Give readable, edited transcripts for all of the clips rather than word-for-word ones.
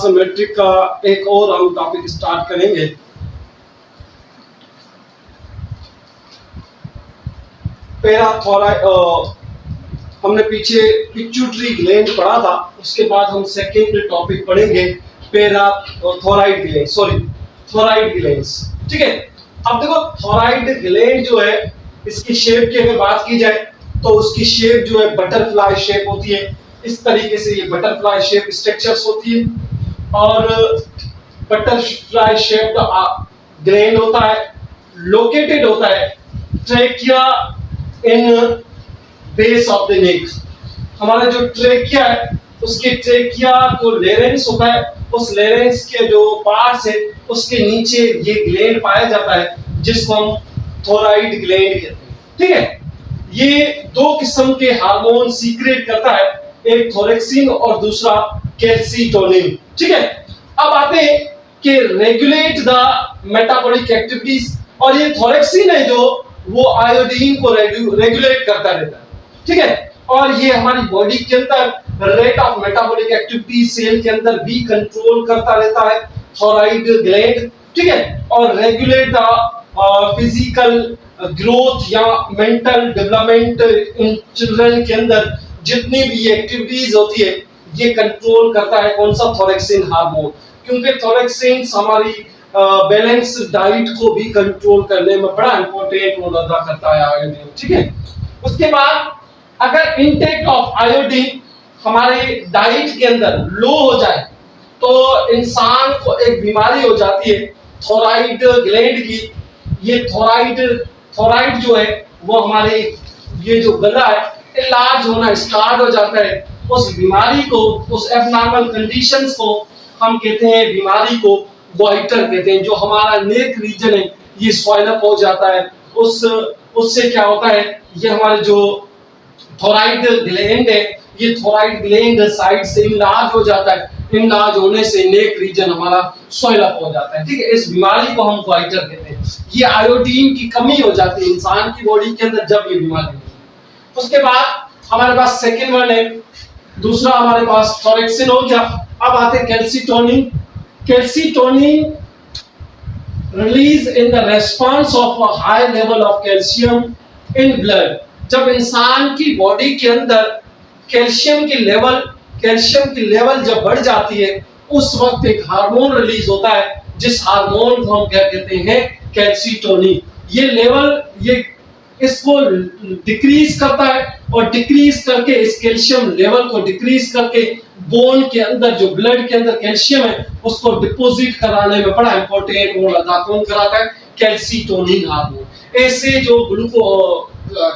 प्लाज्मेट्रिक का एक और हम टॉपिक स्टार्ट करेंगे। पैराथोराइड हमने पीछे पिट्यूटरी ग्लैंड पढ़ा था, उसके बाद हम सेकेंड टॉपिक पढ़ेंगे पैराथोराइड ग्लैंड, सॉरी थोराइड ग्लैंड्स। ठीक है, अब देखो थोराइड ग्लैंड जो है इसकी शेप की अगर बात की जाए तो उसकी शेप जो है बटरफ्लाई शेप होती है। इस तरीके से ये बटरफ्लाई शेप स्ट्रक्चर्स होती है और बटरफ्लाई शेप ग्लैंड होता है, लोकेटेड होता है trachea in base of the neck. हमारा जो ट्रेकिया है उसके ट्रेकिया को लेरेंस होता है, उस लेरेंस के जो पार्ट्स है उसके नीचे ये ग्लैंड पाया जाता है जिसको हम थोराइड ग्लैंड कहते हैं। ठीक है, ये दो किस्म के हार्मोन सीक्रेट करता है, एक थोरेक्सिन और दूसरा कैल्सीटोनिन। ठीक है, अब आते हैं कि रेगुलेट द मेटाबॉलिक एक्टिविटीज, और ये थोरेक्सिन है जो वो आयोडीन को रेगुलेट करता रहता है। ठीक है, और ये हमारी बॉडी के अंदर rate of metabolic activity cell के अंदर भी कंट्रोल करता रहता है थोराइड ग्लैंड। ठीक है, और रेगुलेट द फिजिकल ग्रोथ या मेंटल डेवलपमेंट इन चिल्ड्रन के अंदर जितनी भी एक्टिविटीज होती है ये कंट्रोल करता है कौन सा, थोरेक्सिन हार्मोन। क्योंकि थोरेक्सिन हमारी बैलेंस डाइट को भी कंट्रोल करने में बड़ा इंपॉर्टेंट रोल अदा करता है आयोडीन। ठीक है, उसके बाद अगर इनटेक ऑफ आयोडीन हमारे डाइट के अंदर लो हो जाए तो इंसान को एक बीमारी हो जाती है थोराइड ग्लैंड की। ये थोराइड जो है वो हमारे ये जो गला है इलाज होना स्टार्ट हो जाता है। उस बीमारी को, उस एबनॉर्मल कंडीशंस को हम कहते हैं, बीमारी को गोइटर कहते हैं। जो हमारा नेक रीजन है ये स्वेल अप हो जाता है, उससे क्या होता है, ये हमारे जो थोराइड ग्लैंड है ये थोराइड ग्लैंड साइड से इनलार्ज हो जाता है, इनलार्ज होने से नेक रीजन हमारा स्वेल अप हो जाता है। ठीक है, इस बीमारी को हम गोइटर कहते हैं। ये आयोडीन की कमी हो जाती है इंसान की बॉडी के अंदर जब ये बीमारी होती है। उसके बाद हमारे पास सेकंड वन है, दूसरा हमारे पास थोरेक्सिन हो गया। अब आते हैं calcitonin. Calcitonin release in the response of a high level of calcium in blood. जब इंसान की बॉडी के अंदर कैल्शियम की लेवल जब बढ़ जाती है उस वक्त एक हार्मोन रिलीज होता है जिस हार्मोन को हम क्या कहते हैं, कैल्सीटोनिन। ये लेवल ये इसको डिक्रीज करता है और डिक्रीज करके इस कैल्शियम लेवल को डिक्रीज करके बोन के अंदर जो ब्लड के अंदर कैल्शियम है उसको डिपॉजिट कराने में बड़ा इंपॉर्टेंट रोल अदा कौन कराता है, कैल्सीटोनिन हार्मोन। ऐसे जो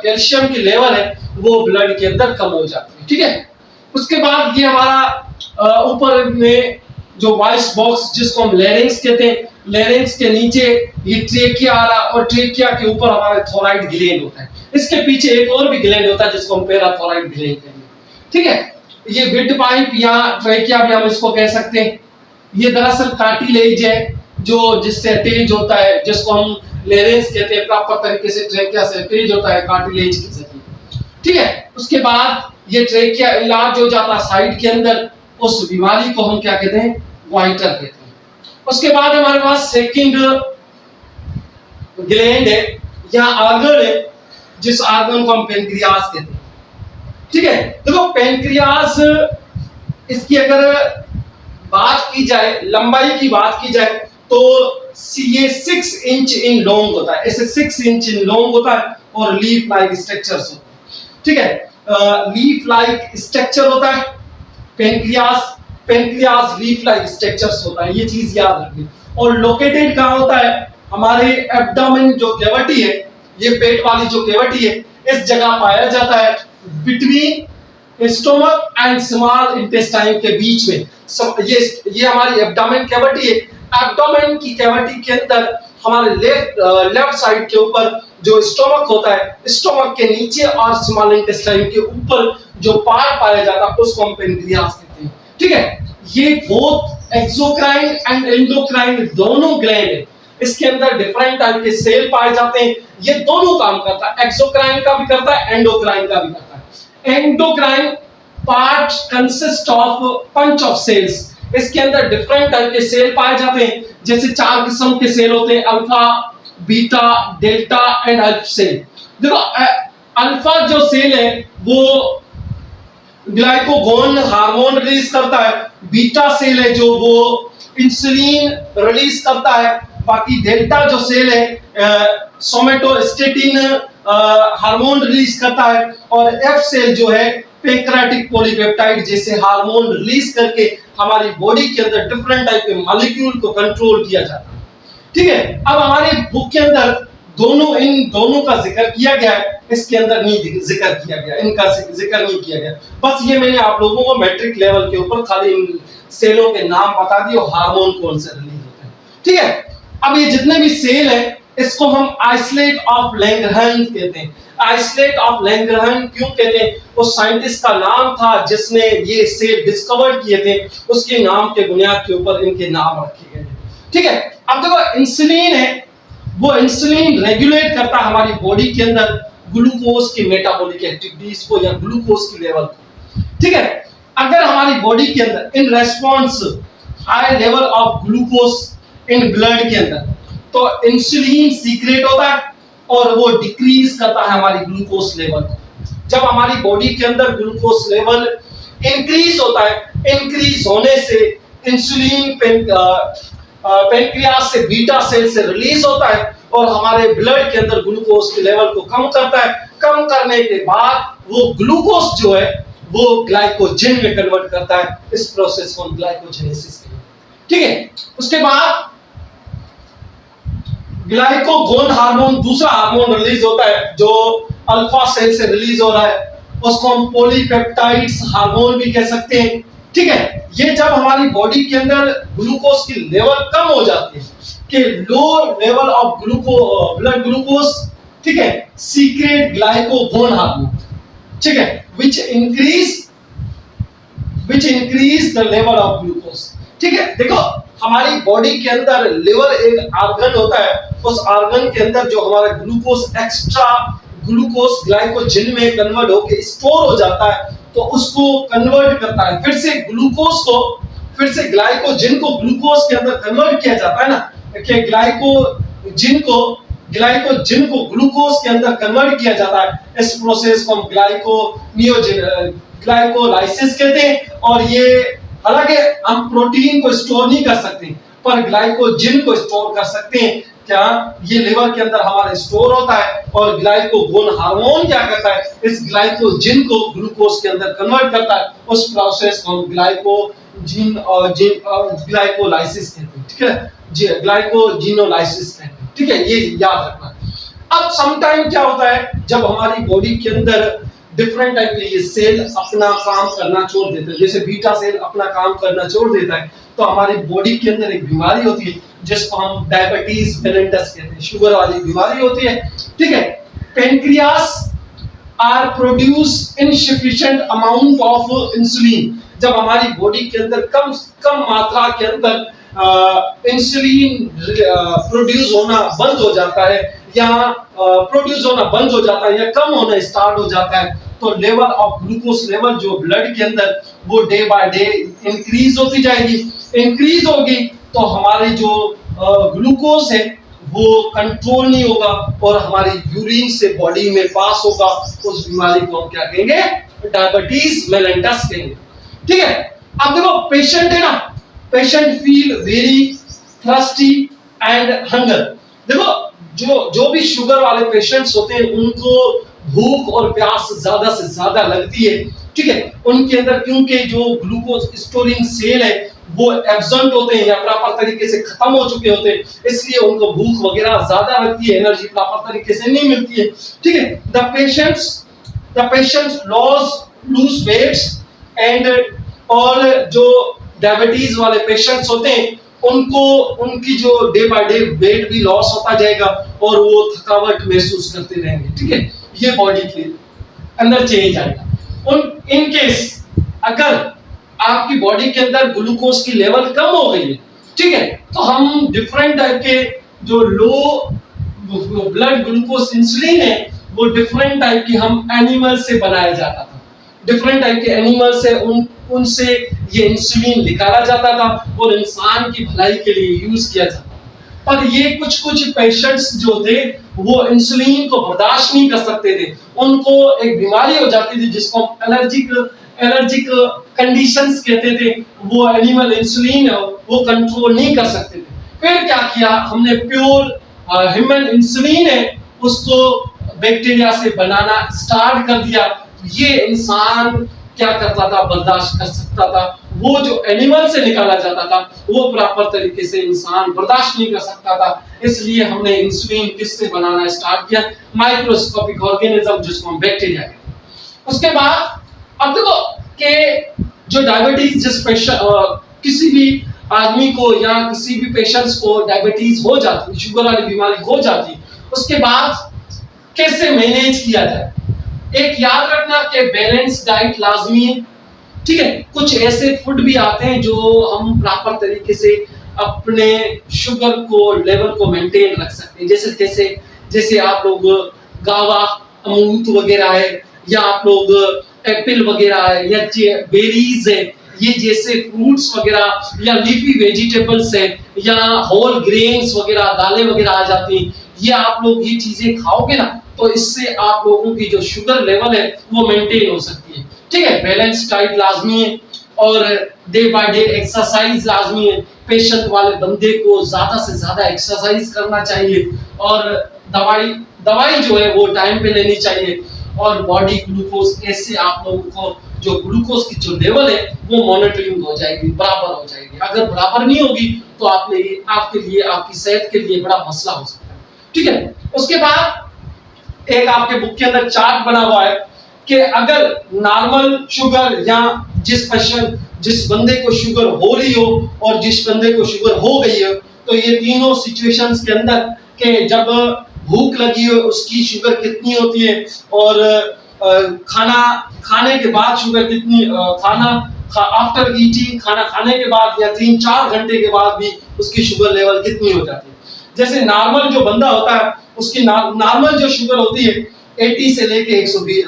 कैल्शियम की लेवल है वो ब्लड के अंदर कम हो जाती है। ठीक है, उसके बाद ये हमारा ऊपर में जो वॉइस बॉक्स जिसको हम लेरिंक्स कहते हैं, लेरिंक्स के नीचे ये ट्रेकिया आ रहा और ट्रेकिया के ऊपर हमारा थोराइड ग्लैंड होता है। इसके पीछे एक और भी ग्लैंड होता है जिसको हम पैराथोराइड ग्लैंड कहते हैं। ठीक है, ये विड पाइप या ट्रेकिया भी हम इसको कह सकते हैं। ये दरअसल कार्टिलेज है जो जिससे अटैच होता है, जिसको हम लेरिंक्स कहते हैं। प्रॉपर तरीके से ट्रेकिया से अटैच होता है कार्टिलेज के जरिए। ठीक है, उसके बाद ये ट्रेकिया इलाज हो जाता है साइड के अंदर, उस बीमारी को हम क्या कहते हैं, गोइटर कहते हैं। उसके बाद हमारे पास सेकंड ग्लैंड है, यहाँ आर्गन है जिस आर्गन को हम पेनक्रियास कहते हैं। ठीक है, देखो पेनक्रियास इसकी अगर बात की जाए, लंबाई की बात की जाए तो ये 6 इंच इन लॉन्ग होता है, ऐसे 6 इंच इन लॉन्ग होता है और लीफ लाइक स्ट्रक्चर्स होते हैं। ठीक है, लीफ लाइक स्ट्रक्चर होता है पेनक्रियास लीफ लाइक स्ट्रक्चर्स होता है, ये चीज याद रखनी। और लोकेटेड कहाँ होता है, हमारे एब्डोमेन जो कैविटी है, ये पेट वाली जो कैविटी है इस जगह पाया जाता है between stomach and small intestine के बीच में। ये हमारी एब्डोमेन कैविटी है। एब्डोमेन की कैविटी के अंदर हमारे लेफ्ट साइड के ऊपर जो स्टोमक होता है, स्टोमक के नीचे और स्मॉल इंटेस्टाइन के ऊपर जो पार्ट पाया जाता है उसको हम पेनक्रियास कहते हैं। ठीक है, ये बोथ एक्सोक्राइन एंड एंडोक्राइन दोनों ग्लैंड है। इसके अंदर डिफरेंट टाइप के सेल पाए जाते हैं, ये दोनों काम करता है, एक्सोक्राइन का भी करता है, एंडोक्राइन का भी करता है। Endocrine part consist of punch of cells. इसके अंदर डिफरेंट टाइप के सेल पाए जाते हैं, जैसे 4 किस्म के सेल होते हैं, alpha, beta, delta and alpha cell. देखो अल्फा जो सेल है वो ग्लाइकोगोन हार्मोन रिलीज करता है, बीटा सेल है जो वो इंसुलिन रिलीज करता है, बाकी डेल्टा जो सेल है सोमेटोस्टेटिन हार्मोन रिलीज करता है, और एफ सेल जो है पैंक्रियाटिक पॉलीपेप्टाइड जैसे हार्मोन रिलीज करके हमारी बॉडी के अंदर डिफरेंट टाइप के मॉलिक्यूल को कंट्रोल किया जाता है। ठीक है, अब हमारे बुक के अंदर इन दोनों का जिक्र किया गया है, इसके अंदर नहीं जिक्र किया गया, इनका जिक्र नहीं किया गया। बस ये मैंने आप लोगों को मैट्रिक लेवल के ऊपर खाली इन सेलों के नाम बता दिए और हार्मोन कौन से रिलीज होते हैं। ठीक है, अब ये जितने भी सेल है इसको हम आइसोलेट ऑफ लैंगरहैंस कहते हैं। आइसोलेट ऑफ लैंगरहैंस क्यों कहते हैं? उस साइंटिस्ट का नाम था जिसने ये सेल डिस्कवर किए थे, उसके नाम के बुनियाद के ऊपर इनके नाम रखे गए। ठीक है, अब देखो इंसुलिन है, वो इंसुलिन रेगुलेट करता है हमारी बॉडी के अंदर ग्लूकोज की मेटाबॉलिक एक्टिविटीज को या ग्लूकोज की लेवल को। ठीक है, अगर हमारी बॉडी के अंदर in response high level of glucose in blood के अंदर तो इंसुलिन सीक्रेट होता है और वो डिक्रीज करता है हमारी ग्लूकोज लेवल को। जब हमारी बॉडी के अंदर ग्लूकोज लेवल इंक्रीज होता है, इंक्रीज होने से इंसुलिन पैंक्रियास से बीटा सेल से रिलीज होता है और हमारे ब्लड के अंदर ग्लूकोज के लेवल को कम करता है। कम करने के बाद वो ग्लूकोज जो है वो ग्लाइकोजन में कन्वर्ट करता है। इस प्रोसेस को ग्लाइकोजेनेसिस कहते हैं। ठीक है, उसके बाद ग्लाइकोगोन हार्मोन, दूसरा हार्मोन रिलीज होता है जो अल्फा सेल से रिलीज हो रहा है, उसको हम पॉलीपेप्टाइड्स हार्मोन भी कह सकते हैं। ठीक है, ये जब हमारी बॉडी के अंदर ग्लूकोज की लेवल कम हो जाती है कि low level of blood glucose, ठीक है, सीक्रेट ग्लाइकोगोन हार्मोन, ठीक है, which increase the level of glucose। ठीक है, देखो हमारी बॉडी के अंदर लिवर एक ऑर्गन होता है, उस ऑर्गन के अंदर जो हमारा ग्लूकोज एक्स्ट्रा ग्लूकोज ग्लाइकोजन में कन्वर्ट होकर स्टोर हो जाता है तो उसको कन्वर्ट करता है, फिर से ग्लूकोज को, फिर से ग्लाइकोजन को ग्लूकोज के अंदर कन्वर्ट किया जाता है ना, कि ग्लाइकोजन को ग्लूकोज के अंदर कन्वर्ट किया जाता है। इस प्रोसेस को हम ग्लाइकोलाइसिस कहते हैं। और ये हालांकि हम प्रोटीन को स्टोर नहीं कर सकते पर ग्लाइकोजन को स्टोर कर सकते हैं। क्या ये लिवर के अंदर हमारे स्टोर होता है और ग्लाइकोगोन हार्मोन क्या करता है, इस ग्लाइकोजन को ग्लूकोज के अंदर कन्वर्ट करता है। उस प्रोसेस को हम ग्लाइकोलाइसिस कहते हैं। ठीक है, ग्लाइकोजिनोलाइसिस कहते हैं। ठीक है, ये याद रखना। अब समटाइम क्या होता है, जब हमारी बॉडी के अंदर डिफरेंट टाइप के ये सेल अपना काम करना छोड़ देते हैं, जैसे बीटा सेल अपना काम करना छोड़ देता है तो हमारी बॉडी के अंदर एक बीमारी होती है जिसको हम डायबिटीज मेलिटस कहते हैं, शुगर वाली बीमारी होती है। ठीक है, pancreas are produce insufficient amount of insulin. जब हमारी बॉडी के अंदर कम मात्रा के अंदर इंसुलिन प्रोड्यूस होना बंद हो जाता है या प्रोड्यूस होना बंद हो जाता है या कम होना स्टार्ट हो जाता है तो लेवल ऑफ ग्लूकोज लेवल जो ब्लड के अंदर वो डे बाय डे इंक्रीज होती जाएगी। इंक्रीज होगी तो हमारी जो ग्लूकोज है वो कंट्रोल नहीं होगा और हमारी यूरिन से बॉडी में पास होगा। उस बीमारी को हम क्या कहेंगे, डायबिटीज मेलिटस कहेंगे। ठीक है, अब देखो पेशेंट है ना, patient feel very thirsty and hunger. देखो जो भी शुगर वाले पेशेंट्स होते हैं उनको भूख और प्यास ज्यादा से ज्यादा लगती है। ठीक है, उनके अंदर क्योंकि जो ग्लूकोज स्टोरिंग सेल है वो एब्सेंट होते हैं या प्रॉपर तरीके से खत्म हो चुके होते हैं, इसलिए उनको भूख वगैरह ज्यादा लगती है, एनर्जी प्रॉपर तरीके से नहीं मिलती है। ठीक है, the patients lose weights and और जो डायबिटीज वाले पेशेंट्स होते हैं उनको उनकी जो डे बाय डे वेट भी लॉस होता जाएगा और वो थकावट महसूस करते रहेंगे। ठीक है, ये बॉडी के अंदर चेंज आएगा। इन केस अगर आपकी बॉडी के अंदर ग्लूकोज की लेवल कम हो गई है, ठीक है, तो हम डिफरेंट टाइप के जो लो ब्लड ग्लूकोज इंसुलिन है वो डिफरेंट टाइप की हम एनिमल से बनाया जाता था। डिफरेंट टाइप के एनिमल्स है, उनसे ये इंसुलिन निकाला जाता था और इंसान की भलाई के लिए यूज किया जाता था। पर ये कुछ कुछ पेशेंट्स जो थे वो इंसुलिन को बर्दाश्त नहीं कर सकते थे, उनको एक बीमारी हो जाती थी जिसको हम एलर्जिक कंडीशंस कहते थे। वो एनिमल इंसुलिन वो कंट्रोल नहीं कर सकते थे। फिर क्या किया हमने, प्योर ह्यूमन इंसुलिन है उसको बैक्टीरिया से बनाना स्टार्ट कर दिया। ये इंसान क्या करता था, बर्दाश्त कर सकता था। वो जो एनिमल से निकाला जाता था वो प्रॉपर तरीके से इंसान बर्दाश्त नहीं कर सकता था, इसलिए हमने इंसुलिन किससे बनाना स्टार्ट किया, माइक्रोस्कोपिक ऑर्गेनिज्म जिसको हम बैक्टीरिया कहते हैं। उसके बाद अब देखो कि जो डायबिटीज किसी भी आदमी को या किसी भी पेशेंट्स को डायबिटीज हो जाती, शुगर वाली बीमारी हो जाती, उसके बाद कैसे मैनेज किया जाए। एक याद रखना कि बैलेंस डाइट लाजमी है, ठीक है। कुछ ऐसे फूड भी आते हैं जो हम प्रॉपर तरीके से अपने शुगर को लेवल को मेंटेन रख सकते हैं, जैसे जैसे आप लोग गावा अमरूद वगैरह है, या आप लोग एप्पल वगैरह है, या बेरीज है, ये जैसे फ्रूट्स वगैरह, या लीफी वेजिटेबल्स है, या होल ग्रेन्स वगैरह, दालें वगैरह आ जाती हैं, ये आप लोग ये चीजें खाओगे ना तो इससे आप लोगों की जो शुगर लेवल है वो मेंटेन हो सकती है, ठीक है। बैलेंस डाइट लाजमी है और डे बाय डे एक्सरसाइज लाजमी है। पेशेंट वाले बंदे को ज्यादा से ज्यादा एक्सरसाइज करना चाहिए और दवाई जो है वो टाइम पे लेनी चाहिए। और बॉडी ग्लूकोज, ऐसे आप लोगों को जो ग्लूकोज की जो लेवल है वो मॉनिटरिंग हो जाएगी, बराबर हो जाएगी। अगर बराबर नहीं होगी तो आपके लिए आपकी सेहत के लिए बड़ा मसला हो सकता है, ठीक है। उसके बाद एक आपके बुक के अंदर चार्ट बना हुआ है कि अगर नॉर्मल शुगर या जिस बंदे को शुगर हो रही हो और जिस बंदे को शुगर हो गई है, तो ये तीनों सिचुएशंस के अंदर के जब भूख लगी हो उसकी शुगर कितनी होती है, और खाना खाने के बाद शुगर कितनी, आफ्टर ईटिंग खाना खाने के बाद या 3-4 घंटे के बाद भी उसकी शुगर लेवल कितनी हो जाती है। जैसे नॉर्मल जो बंदा होता है उसकी नॉर्मल जो शुगर होती है 80 से लेके 120,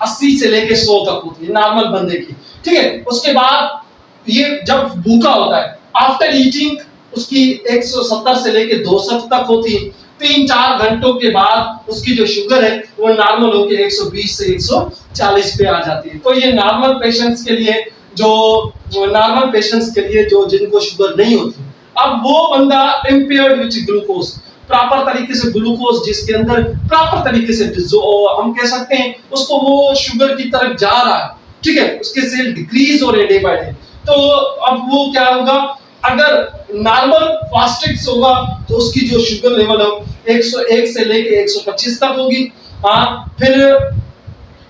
80 से लेके 100 तक होती है नॉर्मल बंदे की, ठीक है। उसके बाद ये जब भूखा होता है आफ्टर ईटिंग उसकी 170 से लेके 200 तक होती है। 3-4 घंटों के बाद उसकी जो शुगर है वो नॉर्मल होकर 120 से 140 पे आ जाती है। तो ये नॉर्मल पेशेंट्स के लिए जो जिनको शुगर नहीं होती। अब वो बंदा इम्पेयर्ड विद ग्लूकोज, प्रॉपर तरीके से ग्लूकोज जिसके अंदर प्रॉपर तरीके से जो हम कह सकते हैं उसको वो शुगर की तरफ जा रहा है, ठीक है, उसके सेल डिक्रीज हो रहे डे बाय डे। तो अब वो क्या होगा, अगर नॉर्मल फास्टिंग होगा तो उसकी जो शुगर लेवल है 101 से लेके 125 तक होगी। हाँ, फिर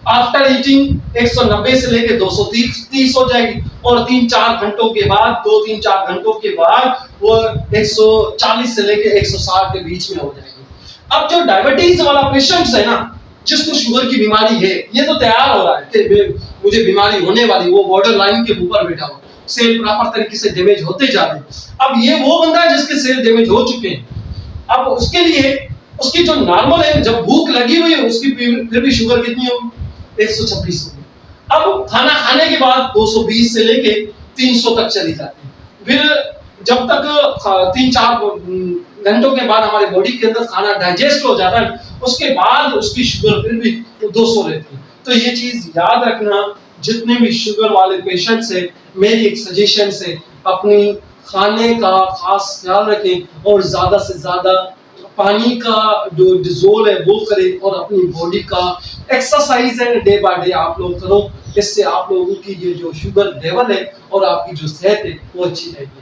आफ्टर ईटिंग 190 से लेके 230 हो जाएगी, और 3-4 घंटों के बाद 2-3-4 घंटों के बाद वो 140 से लेके 160 के बीच में हो जाएगी। अब जो डायबिटीज वाला पेशेंट्स है ना, जिसको शुगर की बीमारी है, ये तो तैयार हो रहा है कि मुझे बीमारी होने वाली, वो बॉर्डर लाइन के ऊपर बैठा हो, सेल प्रॉपर तरीके से डैमेज होते जा रहे हैं। अब ये वो बंदा है जिसके सेल डैमेज हो चुके हैं। अब उसके लिए उसकी जो नॉर्मल है, जब भूख लगी हुई है उसकी फिर भी शुगर कितनी होगी, 126 होगी। अब खाना खाने के बाद 220 से लेके 300 तक चली जाती है। फिर जब तक 3-4 घंटों के बाद हमारे बॉडी के अंदर खाना डाइजेस्ट हो जाता है, उसके बाद उसकी शुगर फिर भी 200 रहती है। तो ये चीज याद रखना, जितने भी शुगर वाले पेशेंट्स हैं, मेरी एक सजेशन है, अपनी खाने का खास ख्याल रखें और ज्यादा से ज्यादा पानी का जो डिजोल है वो करें, और अपनी बॉडी का एक्सरसाइज है डे बाय डे आप लोग करो। इससे आप लोगों की ये जो शुगर लेवल है और आपकी जो सेहत है वो अच्छी रहेगी।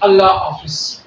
अल्लाह हाफिज।